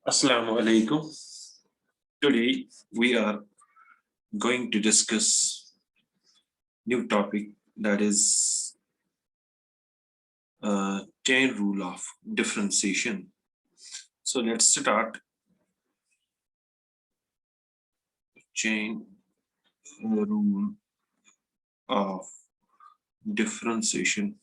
Assalamu alaikum. Today we are going to discuss new topic that is chain rule of differentiation. So let's start chain rule of differentiation.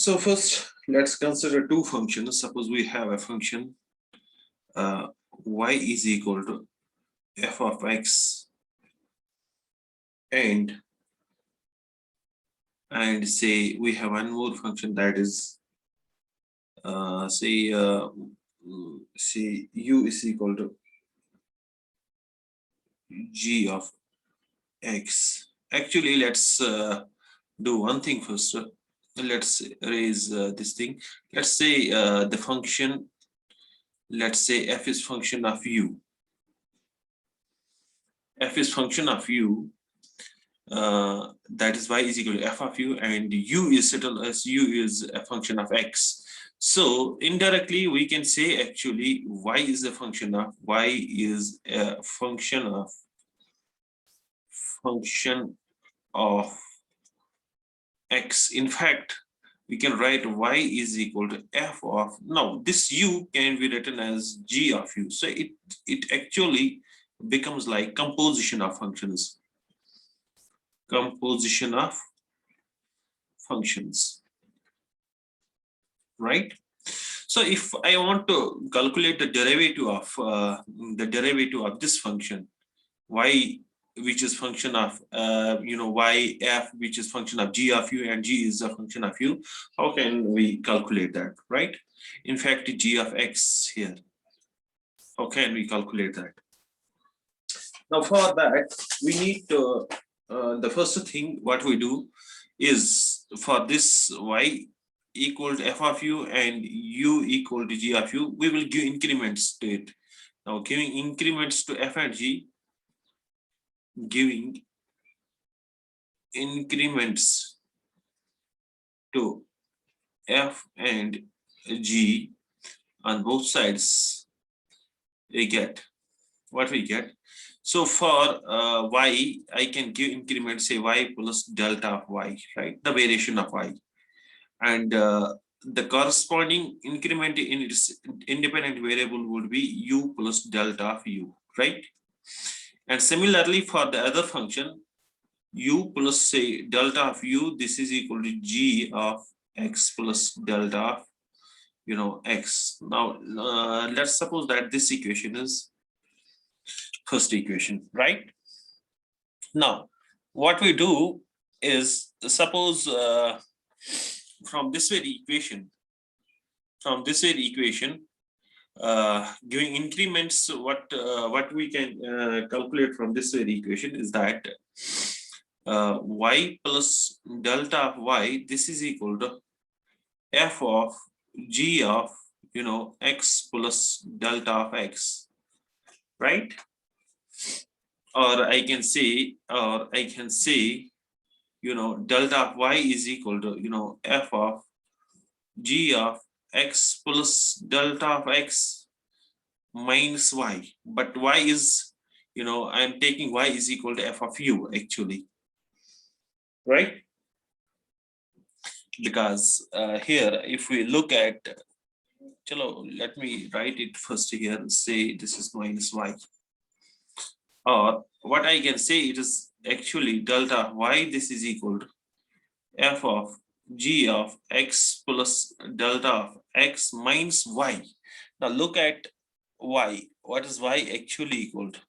So first, let's consider two functions. Suppose we have a function y is equal to f of x and say we have one more function that is say u is equal to g of x. Actually, let's do one thing first. Let's raise this thing. Let's say the function, let's say f is function of u. F is function of u, that is y is equal to f of u, and u is settled as u is a function of x. So indirectly we can say actually y is a function of x. In fact, we can write y is equal to f of, now this u can be written as g of u. So it actually becomes like composition of functions. Composition of functions, right? So if I want to calculate the derivative of this function, y, which is function of y f, which is function of g of u, and g is a function of u, how can we calculate that, right? In fact, g of x here, how can we calculate that? Now for that we need to the first thing what we do is, for this y equal to f of u and u equal to g of u, we will give increments to it. Now giving increments to f and g, giving increments to f and g on both sides, we get what we get. So for y, I can give increment, say y plus delta of y, right? The variation of y, and the corresponding increment in its independent variable would be u plus delta of u, right? And similarly for the other function, u plus say delta of u, this is equal to g of x plus delta of x. Now let's suppose that this equation is first equation, right? Now what we do is, suppose from this very equation, giving increments, what we can calculate from this very equation is that y plus delta of y, this is equal to f of g of x plus delta of x, right? Or I can say delta of y is equal to f of g of x plus delta of x minus y. But y is, I'm taking y is equal to f of u actually, right? Because here if we look at, let me write it first here, say this is minus y, or what I can say, it is actually delta of y, this is equal to f of g of x plus delta of x minus y. Now look at y. What is y actually equal to?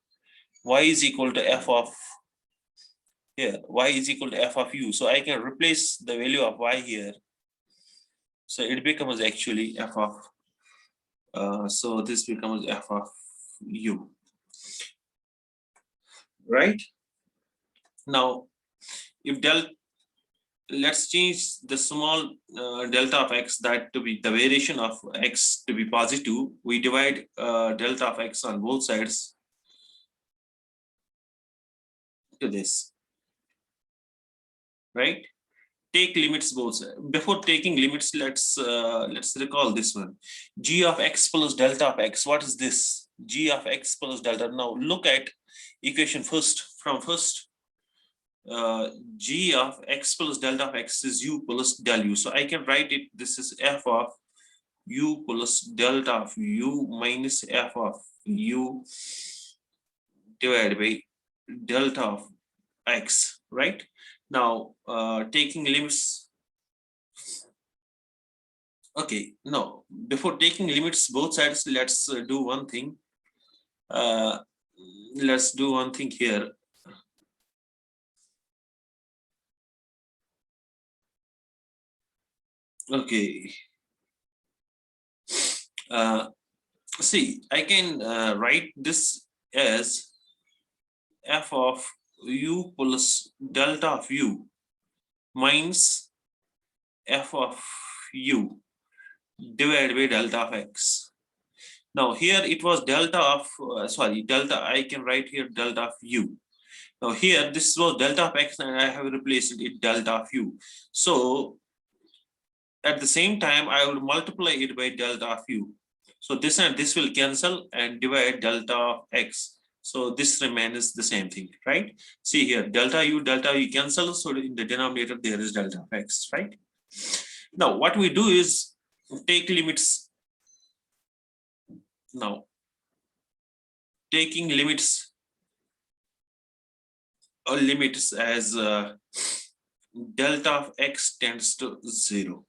Y is equal to f of, here y is equal to f of u. So I can replace the value of y here. So it becomes actually f of, so this becomes f of u, right? Now if let's change the small delta of x, that to be the variation of x to be positive. We divide delta of x on both sides to this, right? take limits both. Before taking limits, let's recall this one. G of x plus delta of x. What is this? G of x plus delta. Now look at equation first. G of x plus delta of x is u plus del u. So I can write it. This is f of u plus delta of u minus f of u divided by delta of x, right? Now taking limits. Okay, no, before taking limits both sides, let's do one thing. Let's do one thing here. Okay. See, I can write this as f of u plus delta of u minus f of u divided by delta of x. Now here it was delta of delta. I can write here delta of u. Now here this was delta of x and I have replaced it delta of u. So at the same time I will multiply it by delta of u. So this and this will cancel and divide delta of x. So this remains the same thing, right? See here, delta u cancel. So in the denominator there is delta of x, right? Now what we do is take limits. Now taking limits or limits as delta of x tends to 0.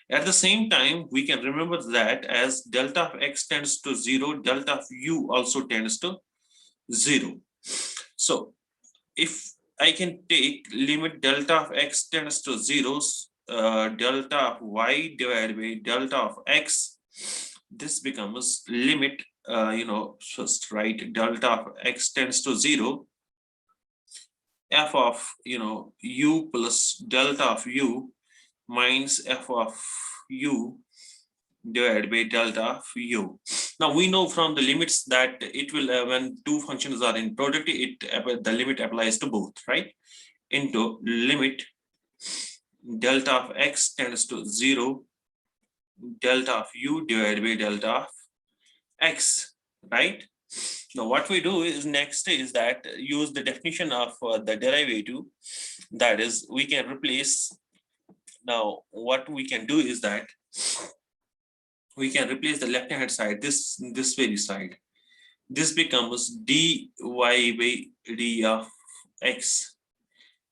At the same time, we can remember that as delta of x tends to 0, delta of u also tends to 0. So if I can take limit delta of x tends to 0, delta of y divided by delta of x, this becomes limit, first, right? Delta of x tends to 0, f of, u plus delta of u minus f of u divided by delta of u. Now we know from the limits that it will when two functions are in product, the limit applies to both, right? Into limit delta of x tends to 0, delta of u divided by delta of x, right? Now what we do is next is that use the definition of the derivative. That is, we can replace. Now what we can do is that we can replace the left hand side, this very side. This becomes dy by d of x,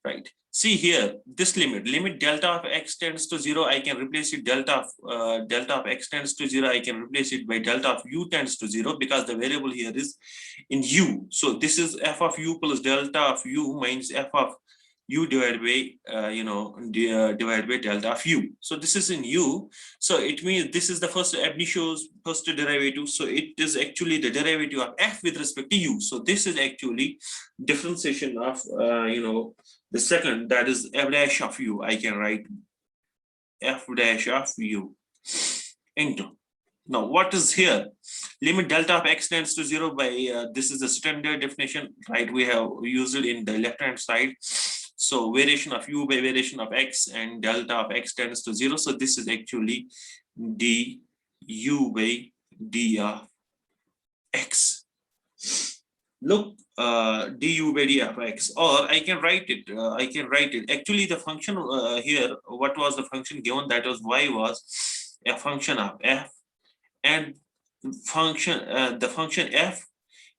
right? See here, this limit delta of x tends to 0, I can replace it delta of x tends to 0, I can replace it by delta of u tends to 0, because the variable here is in u. So this is f of u plus delta of u minus f of u divided by divided by delta of u. So this is in u. So it means this is the first ab initio's first derivative. So it is actually the derivative of f with respect to u. So this is actually differentiation of the second, that is f dash of u. I can write f dash of u into. Now what is here? Limit delta of x tends to 0 by this is the standard definition, right? We have used it in the left hand side. So variation of u by variation of x, and delta of x tends to 0. So this is actually d u by d of x. Look, du by d of x, or I can write it. Actually, the function here, what was the function given? That was y was a function of f, and the function f,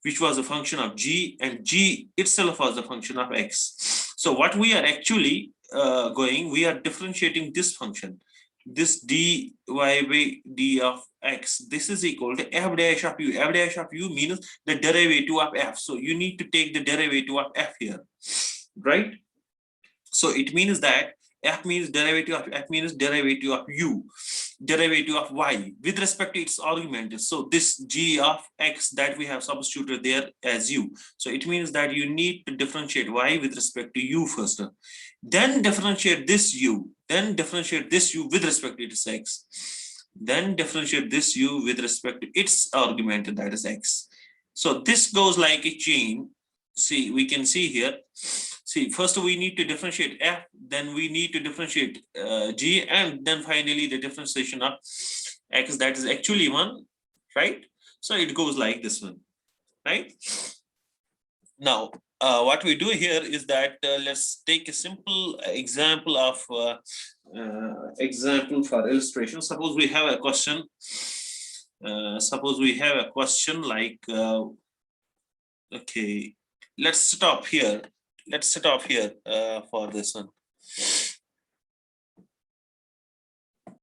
which was a function of g, and g itself was a function of x. So what we are actually we are differentiating this function, this dy by d of x. This is equal to f dash of u. F dash of u means the derivative of f. So you need to take the derivative of f here, right? So it means that f means derivative of f means derivative of u, derivative of y with respect to its argument. So this g of x that we have substituted there as u. So it means that you need to differentiate y with respect to u first, then differentiate this u, then differentiate this u with respect to its x, then differentiate this u with respect to its argument, that is x. So this goes like a chain. See, we can see here. See, first we need to differentiate f, then we need to differentiate g, and then finally the differentiation of x, that is actually 1, right? So it goes like this one, right? Now, what we do here is that let's take a simple example of example for illustration. Suppose we have a question. Suppose we have a question like, okay, let's stop here. Let's stop here for this one.